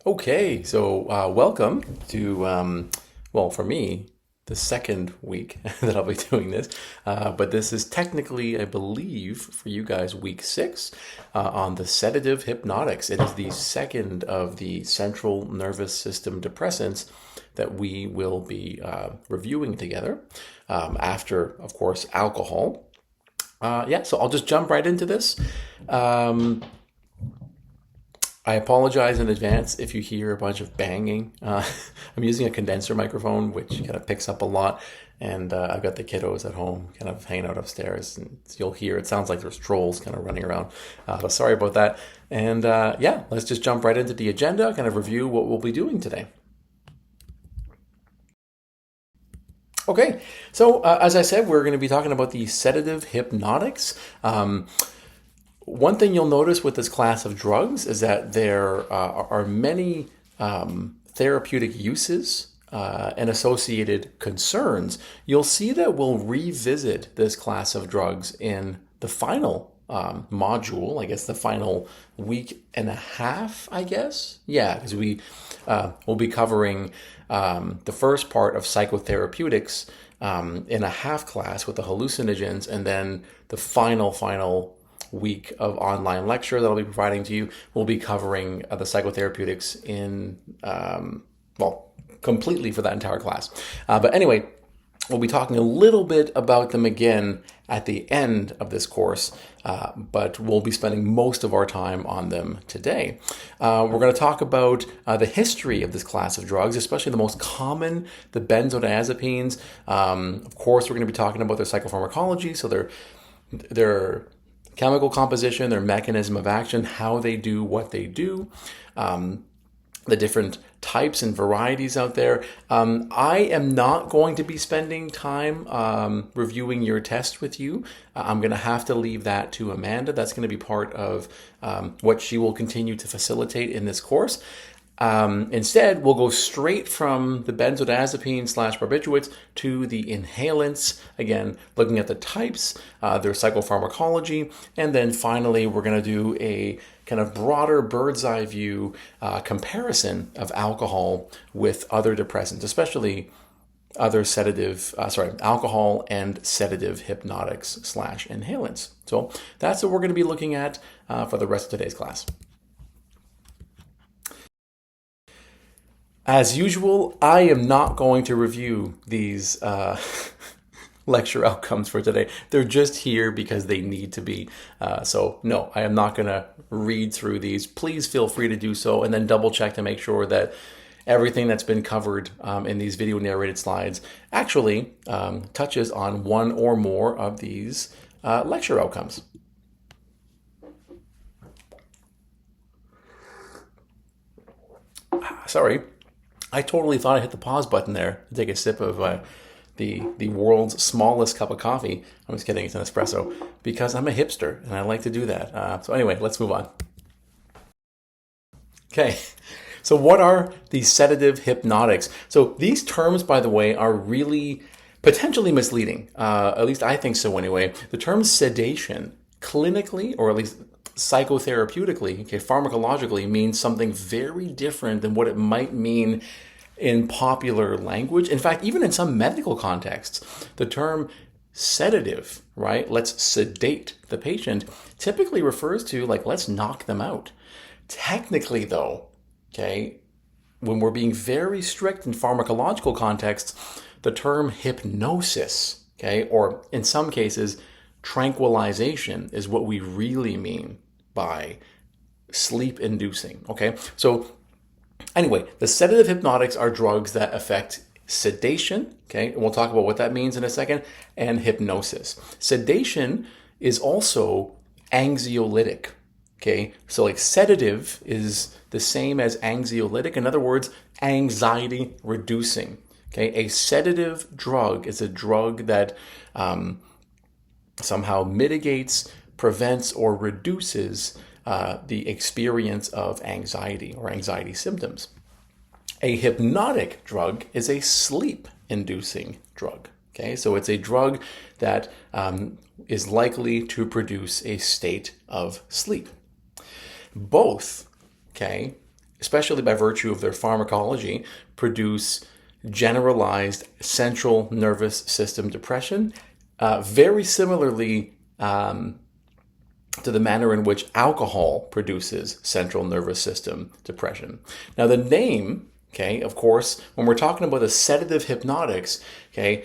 Okay, so welcome to, well, for me, the second week that I'll be doing this. But this is technically, I believe, for you guys, week 6 on the sedative hypnotics. It is the second of the central nervous system depressants that we will be reviewing together after, of course, alcohol. Yeah, so I'll just jump right into this. I apologize in advance if you hear a bunch of banging. I'm using a condenser microphone, which kind of picks up a lot, and I've got the kiddos at home kind of hanging out upstairs, and you'll hear it sounds like there's trolls kind of running around. So sorry about that. And yeah, let's just jump right into the agenda, kind of review what we'll be doing today. Okay, so as I said, we're going to be talking about the sedative hypnotics. One thing you'll notice with this class of drugs is that there are many therapeutic uses and associated concerns. You'll see that we'll revisit this class of drugs in the final module, I guess the final week and a half, I guess. Yeah, because we'll be covering the first part of psychotherapeutics in a half class with the hallucinogens, and then the final week of online lecture that I'll be providing to you will be covering the psychotherapeutics in, well, completely for that entire class. But anyway, we'll be talking a little bit about them again at the end of this course, but we'll be spending most of our time on them today. We're going to talk about the history of this class of drugs, especially the most common, the benzodiazepines. Of course, we're going to be talking about their psychopharmacology, so their chemical composition, their mechanism of action, how they do what they do, the different types and varieties out there. I am not going to be spending time reviewing your test with you. I'm going to have to leave that to Amanda. That's going to be part of what she will continue to facilitate in this course. Instead, we'll go straight from the benzodiazepine/barbiturates to the inhalants, again, looking at the types, their psychopharmacology, and then finally, we're going to do a kind of broader bird's eye view comparison of alcohol with other depressants, especially other alcohol and sedative hypnotics/inhalants. So that's what we're going to be looking at for the rest of today's class. As usual, I am not going to review these lecture outcomes for today. They're just here because they need to be. So no, I am not going to read through these. Please feel free to do so and then double check to make sure that everything that's been covered in these video narrated slides actually touches on one or more of these lecture outcomes. Sorry. I totally thought I hit the pause button there to take a sip of the world's smallest cup of coffee. I'm just kidding, it's an espresso, because I'm a hipster and I like to do that. So anyway, let's move on. Okay, so what are these sedative hypnotics? So these terms, by the way, are really potentially misleading. At least I think so anyway. The term sedation, clinically, or at least psychotherapeutically, okay, pharmacologically, means something very different than what it might mean in popular language. In fact, even in some medical contexts, the term sedative, right? Let's sedate the patient, typically refers to like, let's knock them out. Technically, though, okay, when we're being very strict in pharmacological contexts, the term hypnosis, okay, or in some cases, tranquilization is what we really mean by sleep inducing. Okay, so anyway, the sedative hypnotics are drugs that affect sedation, okay, and we'll talk about what that means in a second, and hypnosis. Sedation is also anxiolytic, okay, so like sedative is the same as anxiolytic, in other words, anxiety reducing. Okay, a sedative drug is a drug that somehow mitigates, prevents, or reduces the experience of anxiety or anxiety symptoms. A hypnotic drug is a sleep-inducing drug. Okay, so it's a drug that is likely to produce a state of sleep. Both, okay, especially by virtue of their pharmacology, produce generalized central nervous system depression, very similarly to the manner in which alcohol produces central nervous system depression. Now, the name, okay, of course, when we're talking about the sedative hypnotics, okay,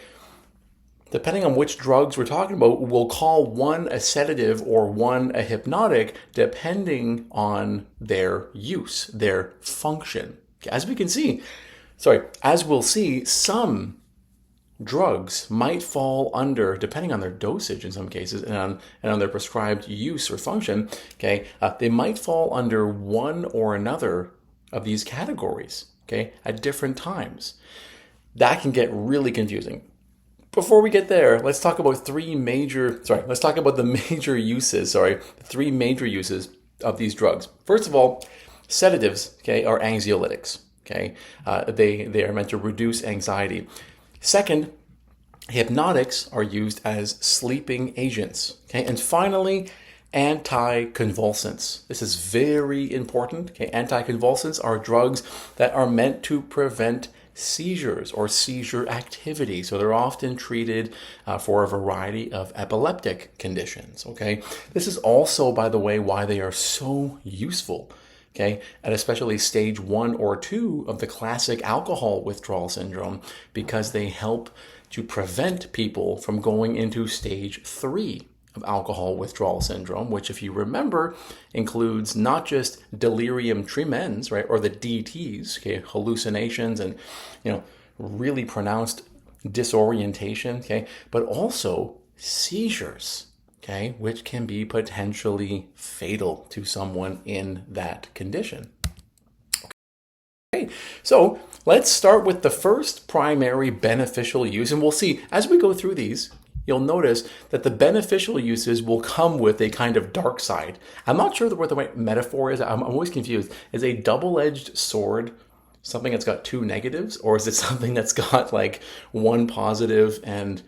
depending on which drugs we're talking about, we'll call one a sedative or one a hypnotic, depending on their use, their function. As we'll see, some drugs might fall under, depending on their dosage in some cases, and on their prescribed use or function, okay, they might fall under one or another of these categories, okay, at different times. That can get really confusing. Before we get there, let's talk about the major uses, three major uses of these drugs. First of all, sedatives, okay, are anxiolytics, okay? They are meant to reduce anxiety. Second, hypnotics are used as sleeping agents, okay? And finally, anticonvulsants. This is very important, okay? Anticonvulsants are drugs that are meant to prevent seizures or seizure activity. So they're often treated for a variety of epileptic conditions, okay? This is also, by the way, why they are so useful, okay, at especially stage 1 or 2 of the classic alcohol withdrawal syndrome, because they help to prevent people from going into stage 3 of alcohol withdrawal syndrome, which, if you remember, includes not just delirium tremens, right, or the DTs, okay, hallucinations and, really pronounced disorientation, okay, but also seizures, okay, which can be potentially fatal to someone in that condition. Okay, so let's start with the first primary beneficial use, and we'll see as we go through these, you'll notice that the beneficial uses will come with a kind of dark side. I'm not sure what the right metaphor is. I'm always confused. Is a double-edged sword something that's got two negatives, or is it something that's got like one positive and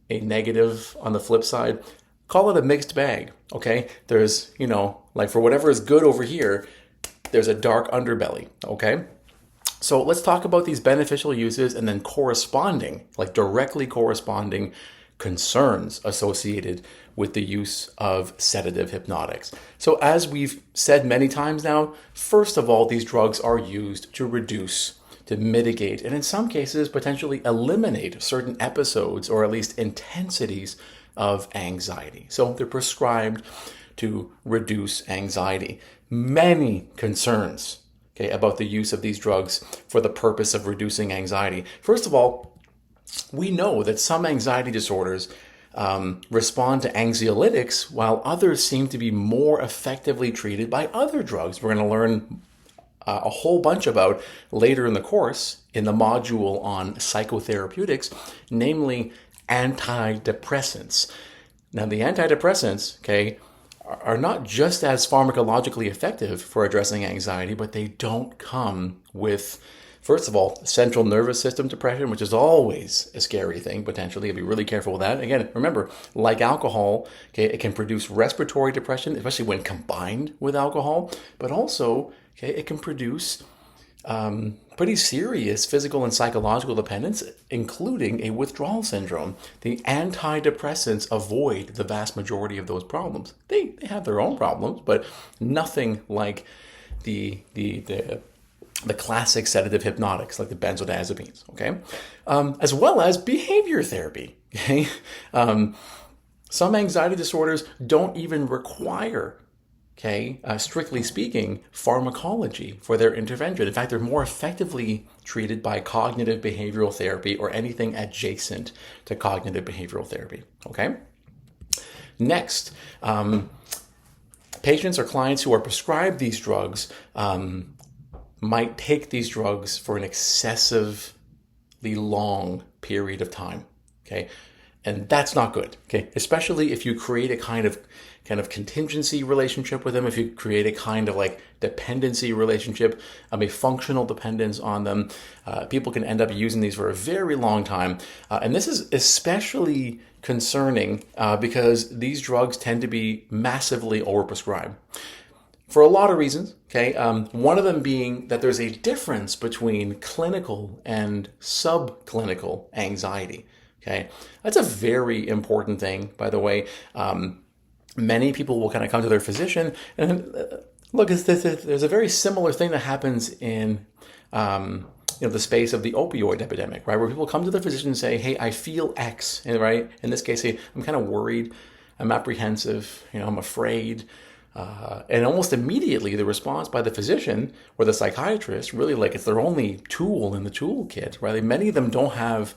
a negative on the flip side? Call it a mixed bag, okay? There's, like for whatever is good over here, there's a dark underbelly, okay? So let's talk about these beneficial uses and then directly corresponding concerns associated with the use of sedative hypnotics. So as we've said many times now, first of all, these drugs are used to reduce, to mitigate, and in some cases potentially eliminate certain episodes or at least intensities of anxiety. So they're prescribed to reduce anxiety. Many concerns, okay, about the use of these drugs for the purpose of reducing anxiety. First of all, we know that some anxiety disorders respond to anxiolytics, while others seem to be more effectively treated by other drugs. We're going to learn a whole bunch about later in the course in the module on psychotherapeutics, namely antidepressants. Now, the antidepressants, okay, are not just as pharmacologically effective for addressing anxiety, but they don't come with, first of all, central nervous system depression, which is always a scary thing, potentially. You'll be really careful with that. Again, remember, like alcohol, okay, it can produce respiratory depression, especially when combined with alcohol, but also, okay, it can produce pretty serious physical and psychological dependence, including a withdrawal syndrome. The antidepressants avoid the vast majority of those problems. They have their own problems, but nothing like the classic sedative hypnotics, like the benzodiazepines, okay? As well as behavior therapy, okay? Some anxiety disorders don't even require, okay, strictly speaking, pharmacology for their intervention. In fact, they're more effectively treated by cognitive behavioral therapy or anything adjacent to cognitive behavioral therapy, okay? Next, patients or clients who are prescribed these drugs might take these drugs for an excessively long period of time, okay? And that's not good, okay? Especially if you create a kind of contingency relationship with them, if you create a kind of like dependency relationship, a functional dependence on them, people can end up using these for a very long time. And this is especially concerning because these drugs tend to be massively overprescribed. for a lot of reasons. Okay, one of them being that there's a difference between clinical and subclinical anxiety. Okay, that's a very important thing, by the way. Many people will kind of come to their physician and look, there's a very similar thing that happens in the space of the opioid epidemic, right? Where people come to their physician and say, "Hey, I feel X," and right? In this case, say, "I'm kind of worried, I'm apprehensive, I'm afraid," and almost immediately the response by the physician or the psychiatrist, really like it's their only tool in the toolkit, right? Many of them don't have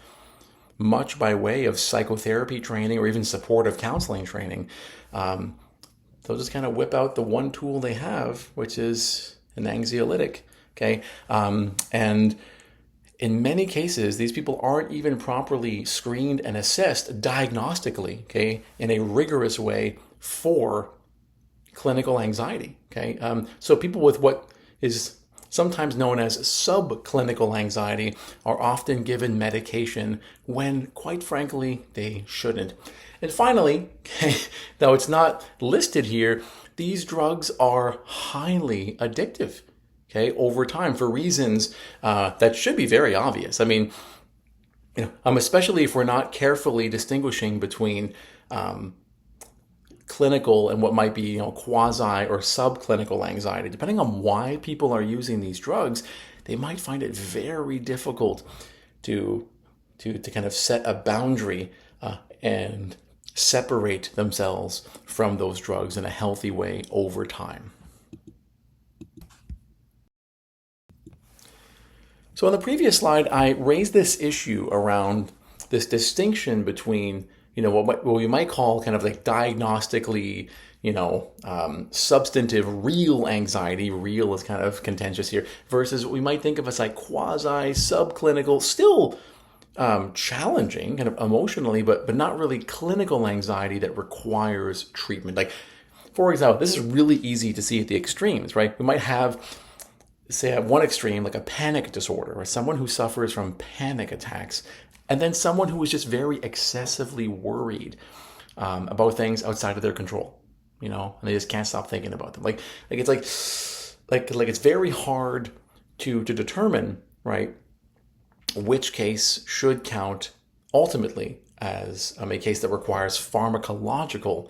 much by way of psychotherapy training or even supportive counseling training. They'll just kind of whip out the one tool they have, which is an anxiolytic. Okay, and in many cases, these people aren't even properly screened and assessed diagnostically, okay, in a rigorous way for clinical anxiety. Okay, so people with what is sometimes known as subclinical anxiety are often given medication when, quite frankly, they shouldn't. And finally, okay, though it's not listed here, these drugs are highly addictive, okay, over time for reasons that should be very obvious. I mean, especially if we're not carefully distinguishing between clinical and what might be quasi or subclinical anxiety. Depending on why people are using these drugs, they might find it very difficult to kind of set a boundary and separate themselves from those drugs in a healthy way over time. So on the previous slide, I raised this issue around this distinction between what we might call kind of like diagnostically, substantive real anxiety. Real is kind of contentious here, versus what we might think of as like quasi subclinical, still challenging kind of emotionally, but not really clinical anxiety that requires treatment. Like, for example, this is really easy to see at the extremes, right? We might have, say, at one extreme, like a panic disorder, or someone who suffers from panic attacks, and then someone who is just very excessively worried about things outside of their control, and they just can't stop thinking about them. Like it's it's very hard to determine, right, which case should count ultimately as a case that requires pharmacological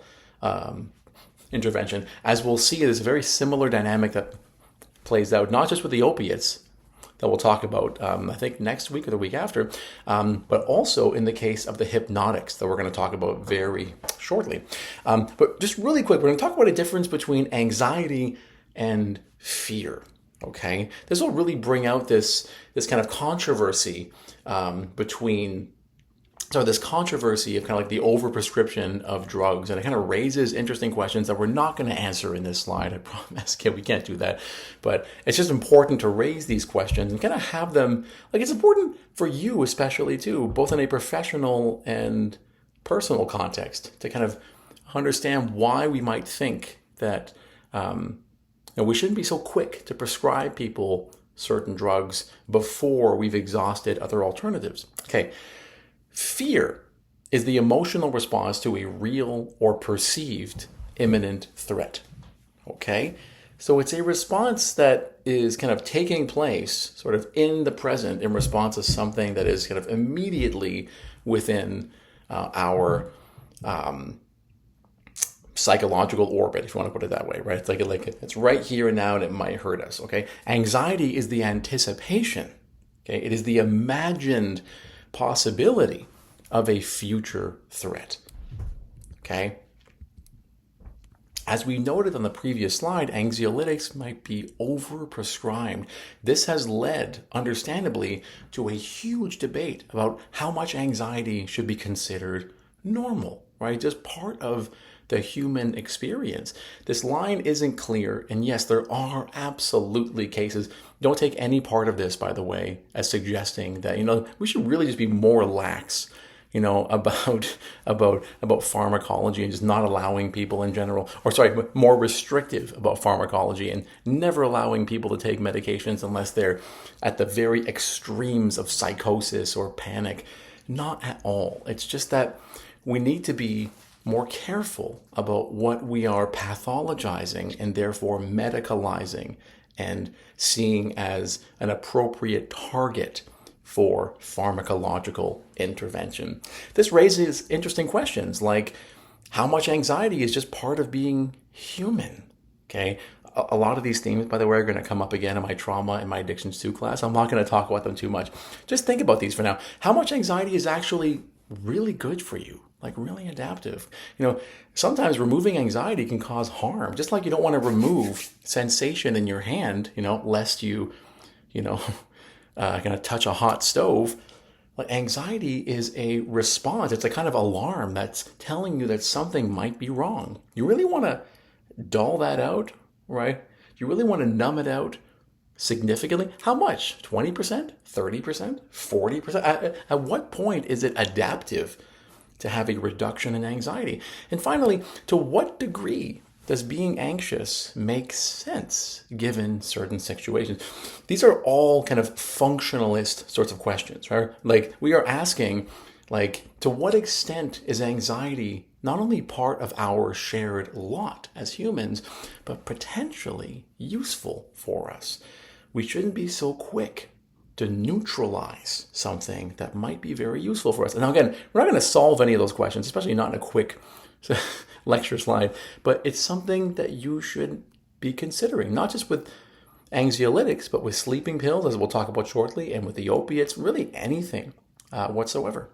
intervention. As we'll see, there's a very similar dynamic that plays out not just with the opiates that we'll talk about, I think next week or the week after, but also in the case of the hypnotics that we're going to talk about very shortly. But just really quick, we're going to talk about a difference between anxiety and fear. Okay, this will really bring out this kind of controversy this controversy of kind of like the overprescription of drugs, and it kind of raises interesting questions that we're not going to answer in this slide. I promise. Okay, we can't do that, but it's just important to raise these questions and kind of have them. Like, it's important for you, especially too, both in a professional and personal context, to kind of understand why we might think that we shouldn't be so quick to prescribe people certain drugs before we've exhausted other alternatives. Okay. Fear is the emotional response to a real or perceived imminent threat. Okay? So it's a response that is kind of taking place sort of in the present in response to something that is kind of immediately within our psychological orbit, if you want to put it that way, right? It's like it's right here and now and it might hurt us, okay? Anxiety is the anticipation, okay? It is the imagined possibility of a future threat, okay? As we noted on the previous slide, anxiolytics might be overprescribed. This has led, understandably, to a huge debate about how much anxiety should be considered normal, right? Just part of the human experience. This line isn't clear, and yes, there are absolutely cases. Don't take any part of this, by the way, as suggesting that, we should really just be more lax, about pharmacology and just not allowing people in general, more restrictive about pharmacology and never allowing people to take medications unless they're at the very extremes of psychosis or panic. Not at all. It's just that we need to be more careful about what we are pathologizing and therefore medicalizing and seeing as an appropriate target for pharmacological intervention. This raises interesting questions like how much anxiety is just part of being human? Okay. A lot of these themes, by the way, are going to come up again in my trauma and my addictions 2 class. I'm not going to talk about them too much. Just think about these for now. How much anxiety is actually really good for you? Like really adaptive. Sometimes removing anxiety can cause harm. Just like you don't want to remove sensation in your hand, lest you going to touch a hot stove. Like anxiety is a response. It's a kind of alarm that's telling you that something might be wrong. You really want to dull that out, right? You really want to numb it out significantly. How much? 20%? 30%? 40%? At what point is it adaptive to have a reduction in anxiety? And finally, to what degree does being anxious make sense given certain situations? These are all kind of functionalist sorts of questions, right? Like we are asking, to what extent is anxiety not only part of our shared lot as humans, but potentially useful for us? We shouldn't be so quick to neutralize something that might be very useful for us. And now again, we're not going to solve any of those questions, especially not in a quick lecture slide, but it's something that you should be considering, not just with anxiolytics, but with sleeping pills, as we'll talk about shortly, and with the opiates, really anything whatsoever.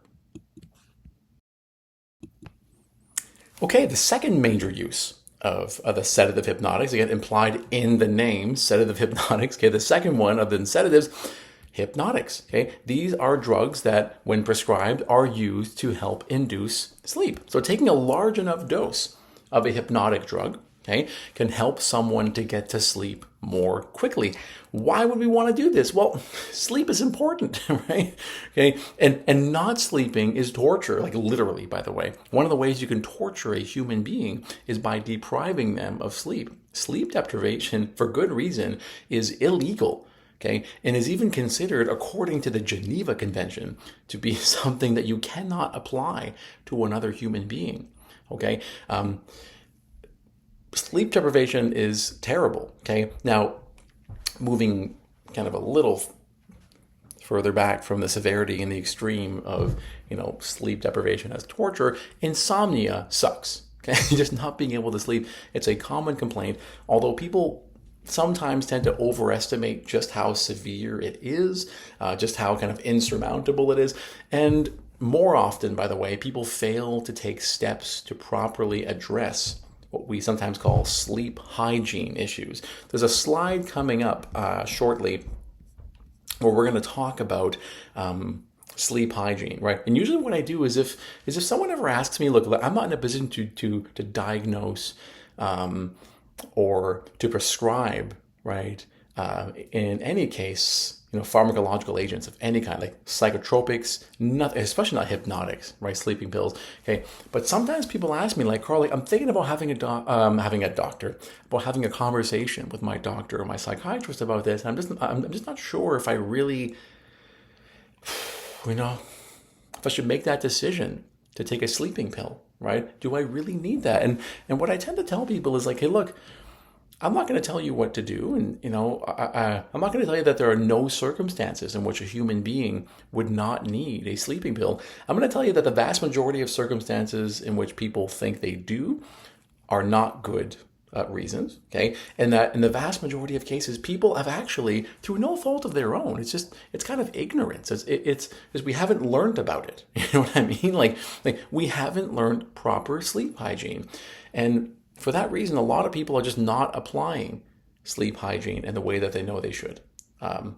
Okay, the second major use of the sedative hypnotics, again, implied in the name, sedative hypnotics. Okay, the second one of the sedatives, hypnotics. Okay, these are drugs that, when prescribed, are used to help induce sleep. So taking a large enough dose of a hypnotic drug, okay, can help someone to get to sleep more quickly. Why would we want to do this? Well, sleep is important, right? Okay, and not sleeping is torture, like literally, by the way. One of the ways you can torture a human being is by depriving them of sleep. Sleep deprivation, for good reason, is illegal. Okay, and is even considered, according to the Geneva Convention, to be something that you cannot apply to another human being. Okay, sleep deprivation is terrible. Okay, now moving kind of a little further back from the severity and the extreme of sleep deprivation as torture, insomnia sucks. Okay, just not being able to sleep, it's a common complaint. Although people sometimes tend to overestimate just how severe it is, just how kind of insurmountable it is. And more often, by the way, people fail to take steps to properly address what we sometimes call sleep hygiene issues. There's a slide coming up shortly where we're going to talk about sleep hygiene, right? And usually what I do is if someone ever asks me, look, I'm not in a position to diagnose or to prescribe, right? In any case, pharmacological agents of any kind, like psychotropics, nothing, especially not hypnotics, right? Sleeping pills. Okay, but sometimes people ask me, like, Carl, I'm thinking about having a conversation with my doctor or my psychiatrist about this. And I'm just not sure if I really, if I should make that decision to take a sleeping pill. Right? Do I really need that? And what I tend to tell people is like, hey, look, I'm not going to tell you what to do. And, I'm not going to tell you that there are no circumstances in which a human being would not need a sleeping pill. I'm going to tell you that the vast majority of circumstances in which people think they do are not good reasons, okay? And that in the vast majority of cases, people have actually, through no fault of their own, it's kind of ignorance. It's we haven't learned about it. You know what I mean? Like we haven't learned proper sleep hygiene. And for that reason, a lot of people are just not applying sleep hygiene in the way that they know they should,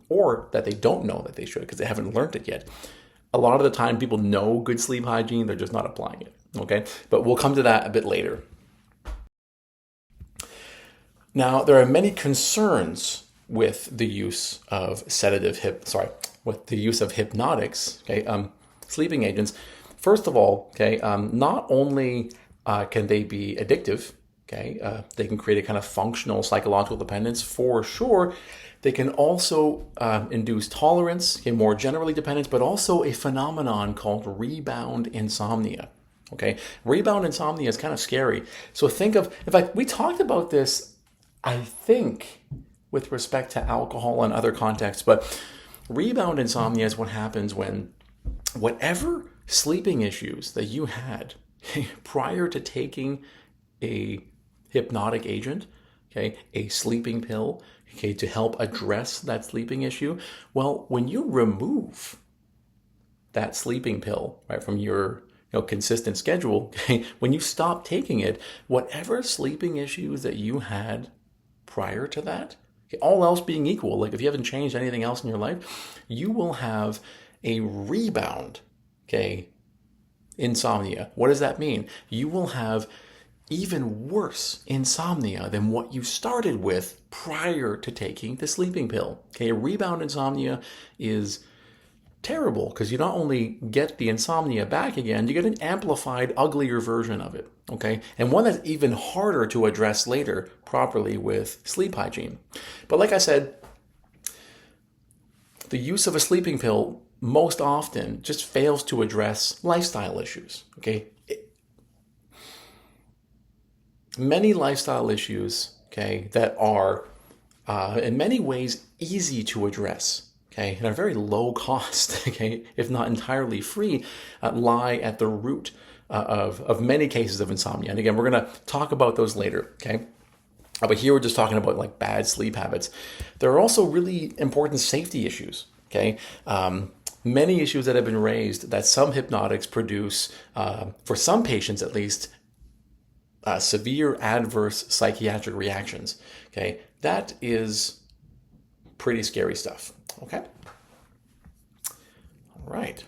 or that they don't know that they should because they haven't learned it yet. A lot of the time, people know good sleep hygiene, they're just not applying it, okay? But we'll come to that a bit later. Now, there are many concerns with the use of with the use of hypnotics, okay, sleeping agents. First of all, okay, not only can they be addictive, okay, they can create a kind of functional psychological dependence for sure. They can also induce tolerance, okay, more generally dependence, but also a phenomenon called rebound insomnia. Okay, rebound insomnia is kind of scary. So think of, in fact, we talked about this, I think, with respect to alcohol and other contexts, but rebound insomnia is what happens when whatever sleeping issues that you had prior to taking a hypnotic agent, okay, a sleeping pill, okay, to help address that sleeping issue, well, when you remove that sleeping pill, right, from your consistent schedule, okay, when you stop taking it, whatever sleeping issues that you had prior to that, okay, all else being equal, like if you haven't changed anything else in your life, you will have a rebound, okay, insomnia. What does that mean? You will have even worse insomnia than what you started with prior to taking the sleeping pill. Okay, rebound insomnia is terrible because you not only get the insomnia back again, you get an amplified, uglier version of it. Okay, and one that's even harder to address later properly with sleep hygiene. But like I said, the use of a sleeping pill most often just fails to address lifestyle issues. Okay, many lifestyle issues, okay, that are in many ways easy to address, okay, and are very low cost, okay, if not entirely free, lie at the root of many cases of insomnia. And again, we're going to talk about those later, okay? But here we're just talking about like bad sleep habits. There are also really important safety issues, okay? Many issues that have been raised that some hypnotics produce, for some patients at least, severe adverse psychiatric reactions. Okay, that is pretty scary stuff. Okay, all right.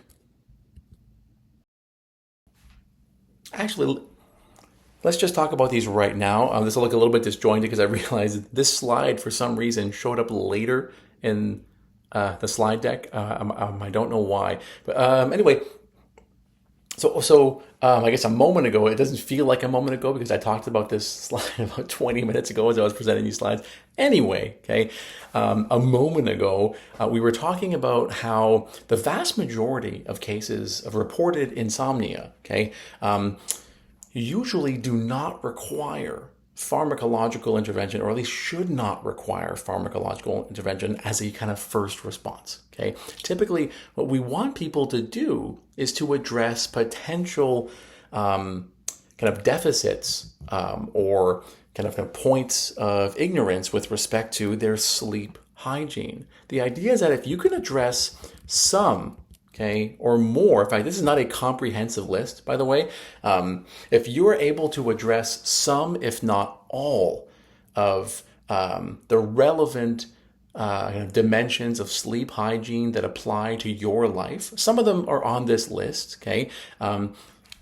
Actually, let's just talk about these right now. This will look a little bit disjointed because I realized this slide for some reason showed up later in the slide deck. I don't know why, but anyway. So I guess a moment ago, it doesn't feel like a moment ago because I talked about this slide about 20 minutes ago as I was presenting these slides. Anyway, okay, a moment ago, we were talking about how the vast majority of cases of reported insomnia, okay, usually do not require pharmacological intervention, or at least should not require pharmacological intervention as a kind of first response. Okay, typically what we want people to do is to address potential kind of deficits or kind of points of ignorance with respect to their sleep hygiene. The idea is that if you can address some, okay, or more. In fact, this is not a comprehensive list, by the way. If you are able to address some, if not all, of the relevant dimensions of sleep hygiene that apply to your life, some of them are on this list, okay,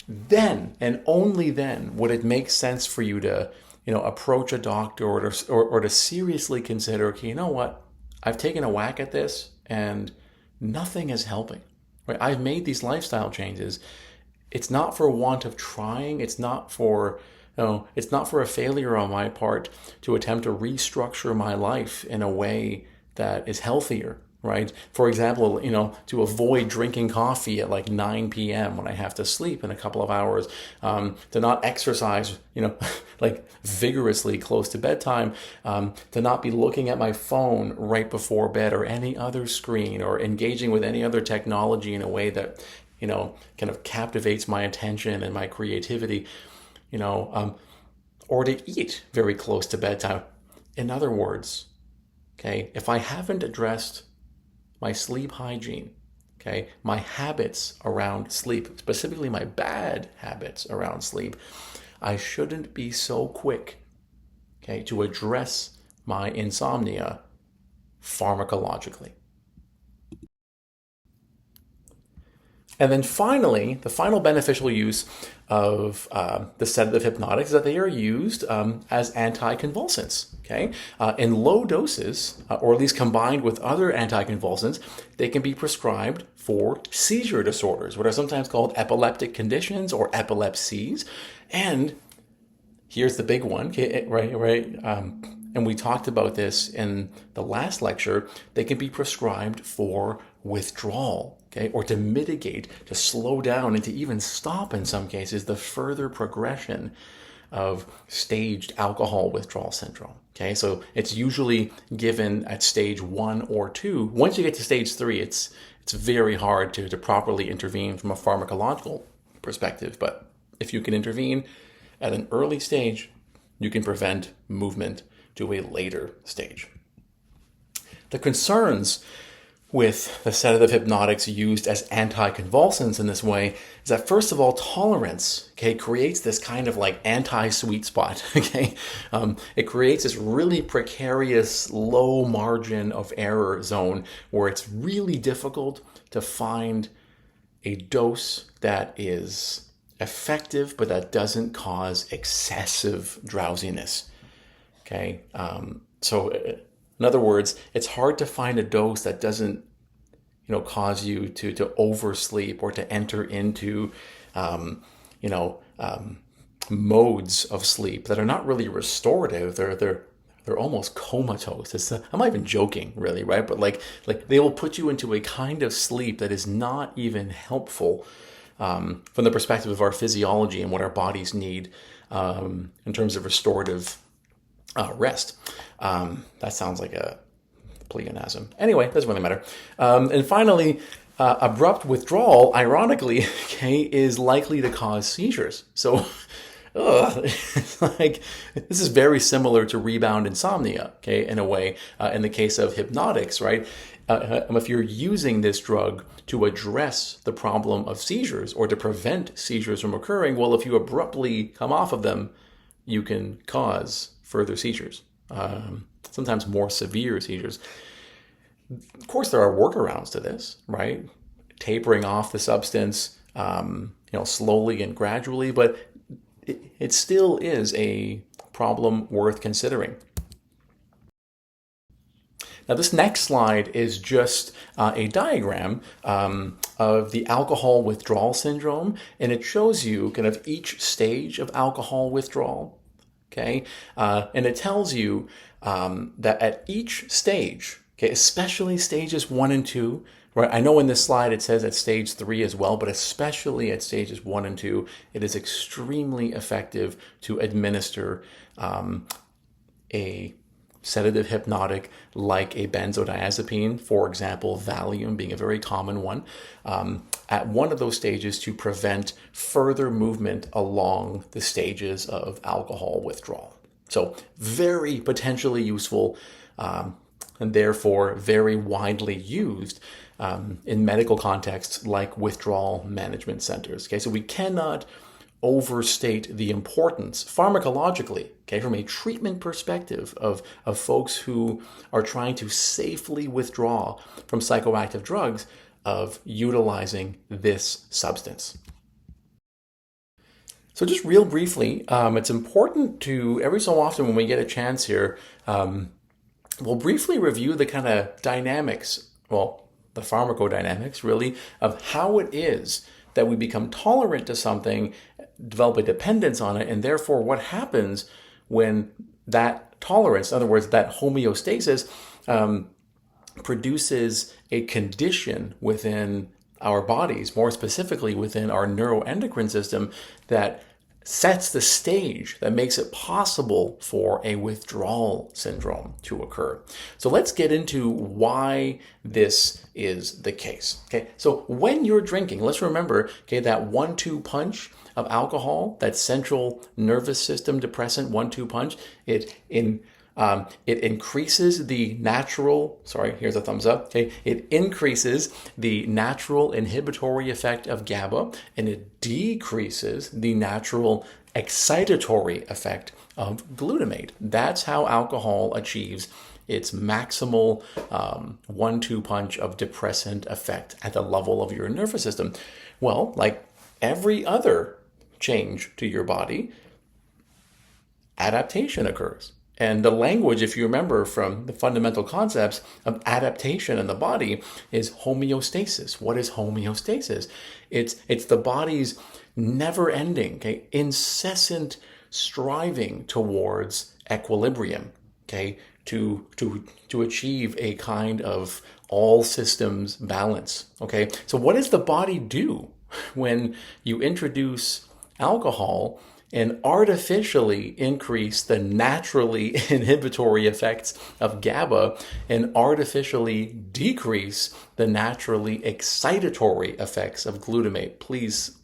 then and only then would it make sense for you to, approach a doctor or to seriously consider, okay, you know what, I've taken a whack at this and nothing is helping. Right? I've made these lifestyle changes. It's not for want of trying. It's not for it's not for a failure on my part to attempt to restructure my life in a way that is healthier. Right? For example, to avoid drinking coffee at like 9 p.m. when I have to sleep in a couple of hours, to not exercise, like vigorously close to bedtime, to not be looking at my phone right before bed or any other screen or engaging with any other technology in a way that, kind of captivates my attention and my creativity, or to eat very close to bedtime. In other words, okay, if I haven't addressed my sleep hygiene, okay, my habits around sleep, specifically my bad habits around sleep, I shouldn't be so quick, okay, to address my insomnia pharmacologically. And then finally, the final beneficial use of the sedative hypnotics is that they are used as anticonvulsants. Okay, in low doses, or at least combined with other anticonvulsants, they can be prescribed for seizure disorders, what are sometimes called epileptic conditions or epilepsies. And here's the big one, okay, right. and we talked about this in the last lecture, they can be prescribed for withdrawal, okay, or to mitigate, to slow down, and to even stop in some cases the further progression of staged alcohol withdrawal syndrome. Okay, so it's usually given at stage 1 or 2. Once you get to stage 3, it's very hard to properly intervene from a pharmacological perspective. But if you can intervene at an early stage, you can prevent movement to a later stage. The concerns with the sedative hypnotics used as anticonvulsants in this way is that, first of all, tolerance, okay, creates this kind of like anti-sweet spot, okay? It creates this really precarious low margin of error zone where it's really difficult to find a dose that is effective but that doesn't cause excessive drowsiness, okay? So in other words, it's hard to find a dose that doesn't, cause you to oversleep or to enter into, modes of sleep that are not really restorative. They're almost comatose. I'm not even joking, really, right? But like they will put you into a kind of sleep that is not even helpful from the perspective of our physiology and what our bodies need in terms of restorative rest. That sounds like a pleonasm. Anyway, doesn't really matter. And finally, abrupt withdrawal, ironically, okay, is likely to cause seizures. So, it's like this is very similar to rebound insomnia, okay, in a way. In the case of hypnotics, right? If you're using this drug to address the problem of seizures or to prevent seizures from occurring, well, if you abruptly come off of them, you can cause further seizures, sometimes more severe seizures. Of course, there are workarounds to this, right? Tapering off the substance, slowly and gradually, but it still is a problem worth considering. Now, this next slide is just a diagram of the alcohol withdrawal syndrome, and it shows you kind of each stage of alcohol withdrawal. Okay, and it tells you that at each stage, okay, especially stages 1 and 2, right? I know in this slide it says at stage 3 as well, but especially at stages 1 and 2, it is extremely effective to administer a sedative hypnotic like a benzodiazepine, for example, Valium being a very common one, at one of those stages to prevent further movement along the stages of alcohol withdrawal. So very potentially useful and therefore very widely used in medical contexts like withdrawal management centers. Okay, so we cannot overstate the importance pharmacologically, okay, from a treatment perspective of folks who are trying to safely withdraw from psychoactive drugs, of utilizing this substance. So just real briefly, it's important to, every so often when we get a chance here, we'll briefly review the kind of dynamics, well, the pharmacodynamics really, of how it is that we become tolerant to something, develop a dependence on it, and therefore what happens when that tolerance, in other words, that homeostasis, produces a condition within our bodies, more specifically within our neuroendocrine system, that sets the stage, that makes it possible for a withdrawal syndrome to occur. So let's get into why this is the case. Okay, so when you're drinking, let's remember, okay, that 1-2 punch of alcohol, that central nervous system depressant 1-2 punch, it increases the natural, here's a thumbs up, okay? It increases the natural inhibitory effect of GABA, and it decreases the natural excitatory effect of glutamate. That's how alcohol achieves its maximal 1-2 punch of depressant effect at the level of your nervous system. Well, like every other change to your body, adaptation occurs. And the language, if you remember from the fundamental concepts of adaptation in the body, is homeostasis. What is homeostasis? It's the body's never-ending, okay, incessant striving towards equilibrium. okay, to achieve a kind of all systems balance. Okay, so what does the body do when you introduce alcohol and artificially increase the naturally inhibitory effects of GABA and artificially decrease the naturally excitatory effects of glutamate? Please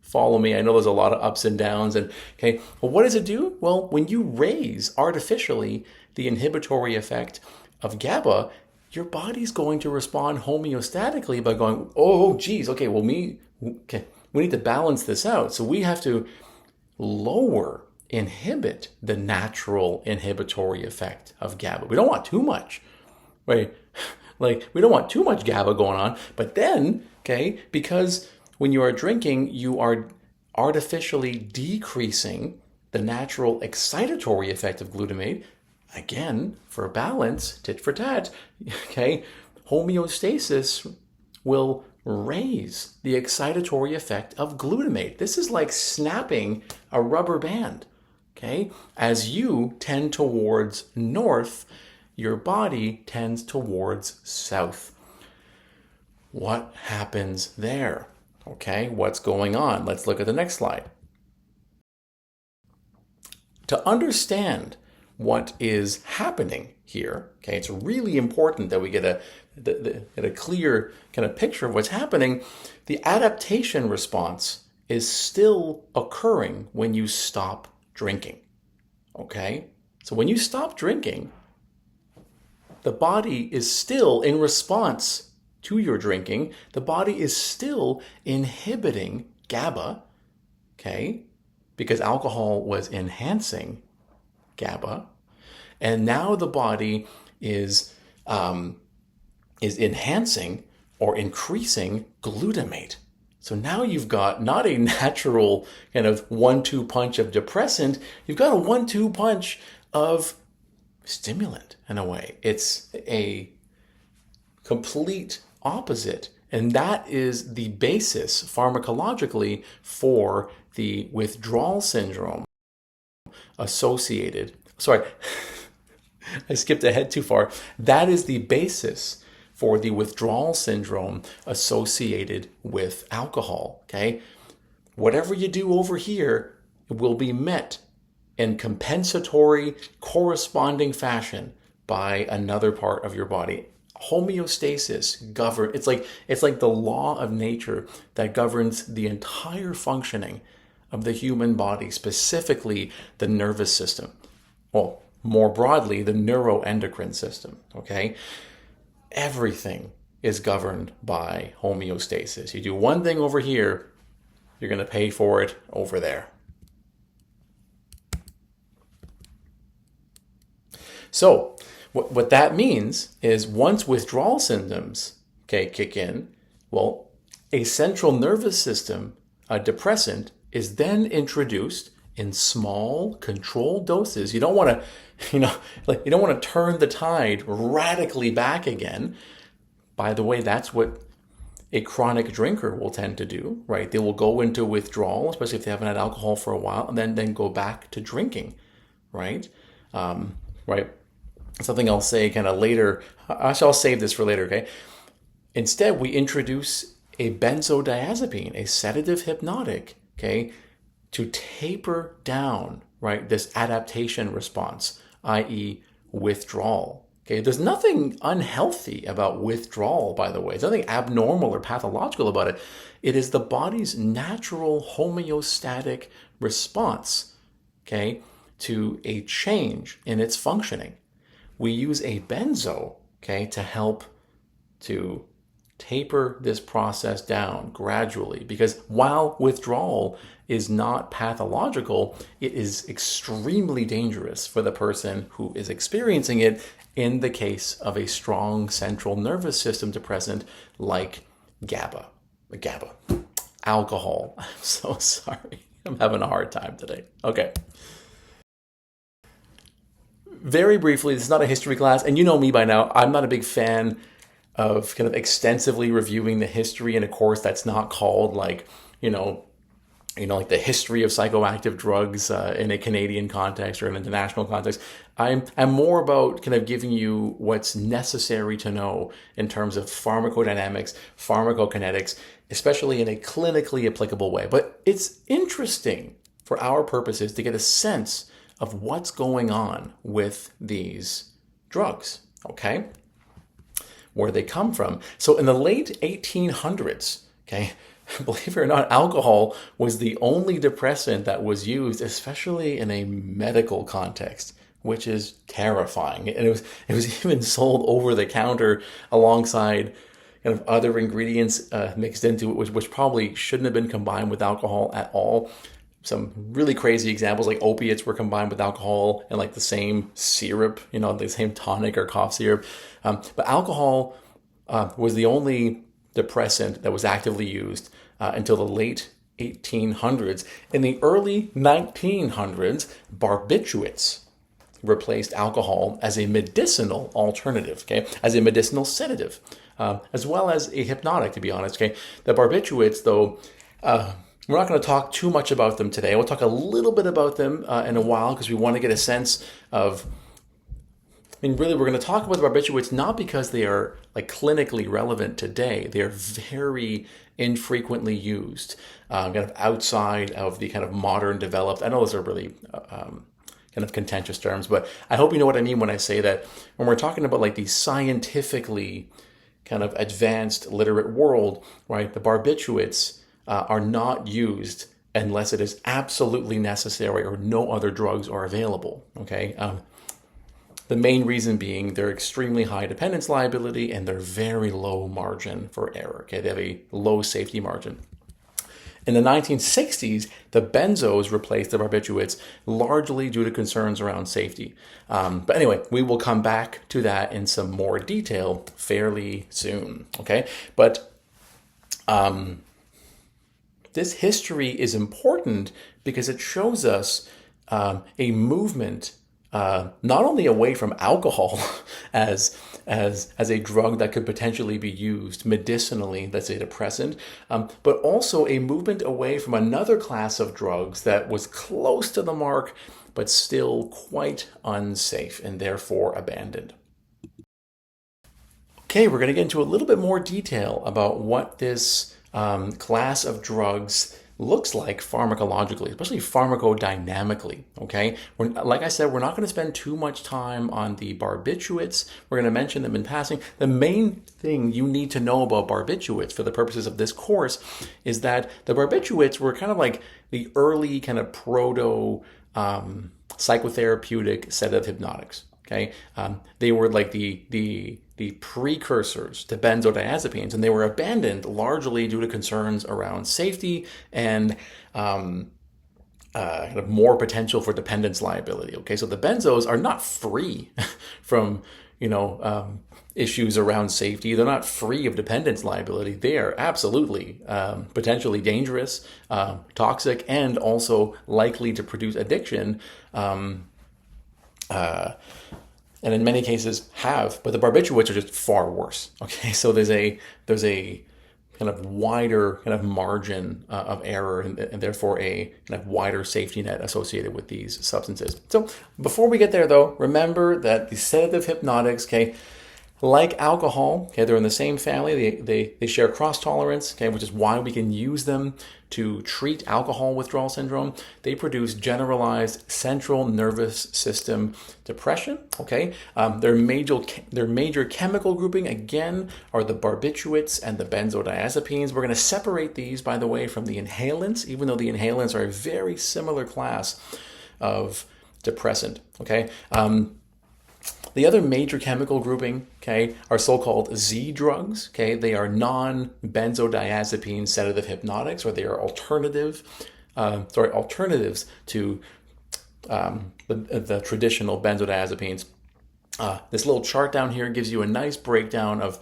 follow me. I know there's a lot of ups and downs. And okay, well, what does it do? Well, when you raise artificially the inhibitory effect of GABA, your body's going to respond homeostatically by going, oh, geez, okay, well, we need to balance this out. So we have to inhibit the natural inhibitory effect of GABA. We don't want too much, right? Like, we don't want too much GABA going on. But then, okay, because when you are drinking, you are artificially decreasing the natural excitatory effect of glutamate. Again, for balance, tit for tat, okay, homeostasis will raise the excitatory effect of glutamate. This is like snapping a rubber band, okay? As you tend towards north, your body tends towards south. What happens there? Okay, what's going on? Let's look at the next slide. To understand what is happening here, okay, it's really important that we get a clear kind of picture of what's happening. The adaptation response is still occurring when you stop drinking, okay? So when you stop drinking, the body is still in response to your drinking, the body is still inhibiting GABA, okay, because alcohol was enhancing GABA, and now the body is enhancing or increasing glutamate. So now you've got not a natural kind of 1-2 punch of depressant, you've got a 1-2 punch of stimulant in a way. It's a complete opposite. And that is the basis pharmacologically for the withdrawal syndrome associated. Sorry, I skipped ahead too far. That is the basis for the withdrawal syndrome associated with alcohol. Okay? Whatever you do over here will be met in compensatory, corresponding fashion by another part of your body. Homeostasis govern. It's like the law of nature that governs the entire functioning of the human body, specifically the nervous system. Well, more broadly, the neuroendocrine system. Okay, everything is governed by homeostasis. You do one thing over here, you're going to pay for it over there. So what that means is once withdrawal symptoms, okay, kick in, well, a central nervous system, a depressant, is then introduced in small, controlled doses. You don't want to, you don't want to turn the tide radically back again. By the way, that's what a chronic drinker will tend to do, right? They will go into withdrawal, especially if they haven't had alcohol for a while, and then go back to drinking, right? Right. Something I'll say kind of later. I'll save this for later, okay? Instead, we introduce a benzodiazepine, a sedative hypnotic, okay, to taper down, right, this adaptation response, i.e. withdrawal. Okay, there's nothing unhealthy about withdrawal, by the way. There's nothing abnormal or pathological about it. It is the body's natural homeostatic response, okay, to a change in its functioning. We use a benzo, okay, to help to taper this process down gradually, because while withdrawal is not pathological, it is extremely dangerous for the person who is experiencing it in the case of a strong central nervous system depressant like GABA. Alcohol. I'm so sorry. I'm having a hard time today. Okay. Very briefly, this is not a history class, and you know me by now, I'm not a big fan of kind of extensively reviewing the history in a course that's not called like the history of psychoactive drugs in a Canadian context or an international context. I'm more about kind of giving you what's necessary to know in terms of pharmacodynamics, pharmacokinetics, especially in a clinically applicable way. But it's interesting for our purposes to get a sense of what's going on with these drugs, okay? Where they come from. So in the late 1800s, okay, believe it or not, alcohol was the only depressant that was used, especially in a medical context, which is terrifying. And it was even sold over the counter alongside kind of other ingredients mixed into it, which probably shouldn't have been combined with alcohol at all. Some really crazy examples, like opiates were combined with alcohol and like the same syrup, the same tonic or cough syrup. But alcohol was the only depressant that was actively used until the late 1800s. In the early 1900s, barbiturates replaced alcohol as a medicinal alternative, okay, as a medicinal sedative, as well as a hypnotic, to be honest, okay. The barbiturates, though, we're not going to talk too much about them today. We'll talk a little bit about them in a while because we want to get a sense of, really, we're going to talk about the barbiturates not because they are like clinically relevant today. They are very infrequently used, kind of outside of the kind of modern developed. I know those are really kind of contentious terms, but I hope you know what I mean when I say that when we're talking about like the scientifically kind of advanced literate world, right? The barbiturates are not used unless it is absolutely necessary or no other drugs are available, okay? The main reason being they're extremely high dependence liability and they're very low margin for error, okay? They have a low safety margin. In the 1960s, the benzos replaced the barbiturates largely due to concerns around safety. But anyway, we will come back to that in some more detail fairly soon, okay? But this history is important because it shows us a movement not only away from alcohol as a drug that could potentially be used medicinally, that's a depressant, but also a movement away from another class of drugs that was close to the mark, but still quite unsafe and therefore abandoned. Okay, we're going to get into a little bit more detail about what this class of drugs looks like pharmacologically, especially pharmacodynamically, okay? Like I said, we're not going to spend too much time on the barbiturates. We're going to mention them in passing. The main thing you need to know about barbiturates for the purposes of this course is that the barbiturates were kind of like the early kind of proto psychotherapeutic sedative hypnotics, okay? They were like the precursors to benzodiazepines, and they were abandoned largely due to concerns around safety and kind of more potential for dependence liability. Okay, so the benzos are not free from issues around safety. They're not free of dependence liability. They are absolutely potentially dangerous, toxic, and also likely to produce addiction. And in many cases have, but the barbiturates are just far worse. Okay, so there's a kind of wider kind of margin of error and therefore a kind of wider safety net associated with these substances. So before we get there though, remember that the sedative hypnotics, okay, like alcohol, okay, they're in the same family. They share cross tolerance, okay, which is why we can use them to treat alcohol withdrawal syndrome. They produce generalized central nervous system depression, okay. Their major chemical grouping, again, are the barbiturates and the benzodiazepines. We're going to separate these, by the way, from the inhalants, even though the inhalants are a very similar class of depressant, okay. The other major chemical grouping, okay, are so-called Z drugs. Okay, they are non-benzodiazepine sedative hypnotics, or they are alternatives to the traditional benzodiazepines. This little chart down here gives you a nice breakdown of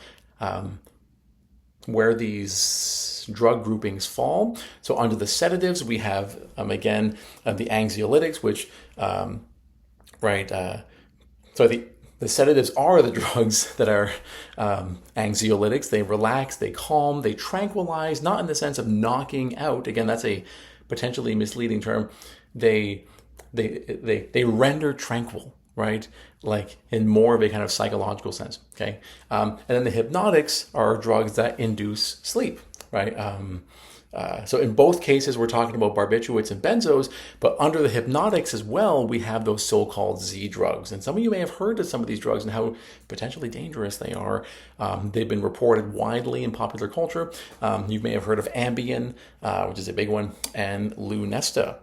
where these drug groupings fall. So under the sedatives, we have the anxiolytics, which the sedatives are the drugs that are anxiolytics. They relax, they calm, they tranquilize, not in the sense of knocking out. Again, that's a potentially misleading term, they render tranquil, right? Like in more of a kind of psychological sense. Okay, and then the hypnotics are drugs that induce sleep, right? So in both cases, we're talking about barbiturates and benzos, but under the hypnotics as well, we have those so-called Z drugs. And some of you may have heard of some of these drugs and how potentially dangerous they are. They've been reported widely in popular culture. You may have heard of Ambien, which is a big one, and Lunesta.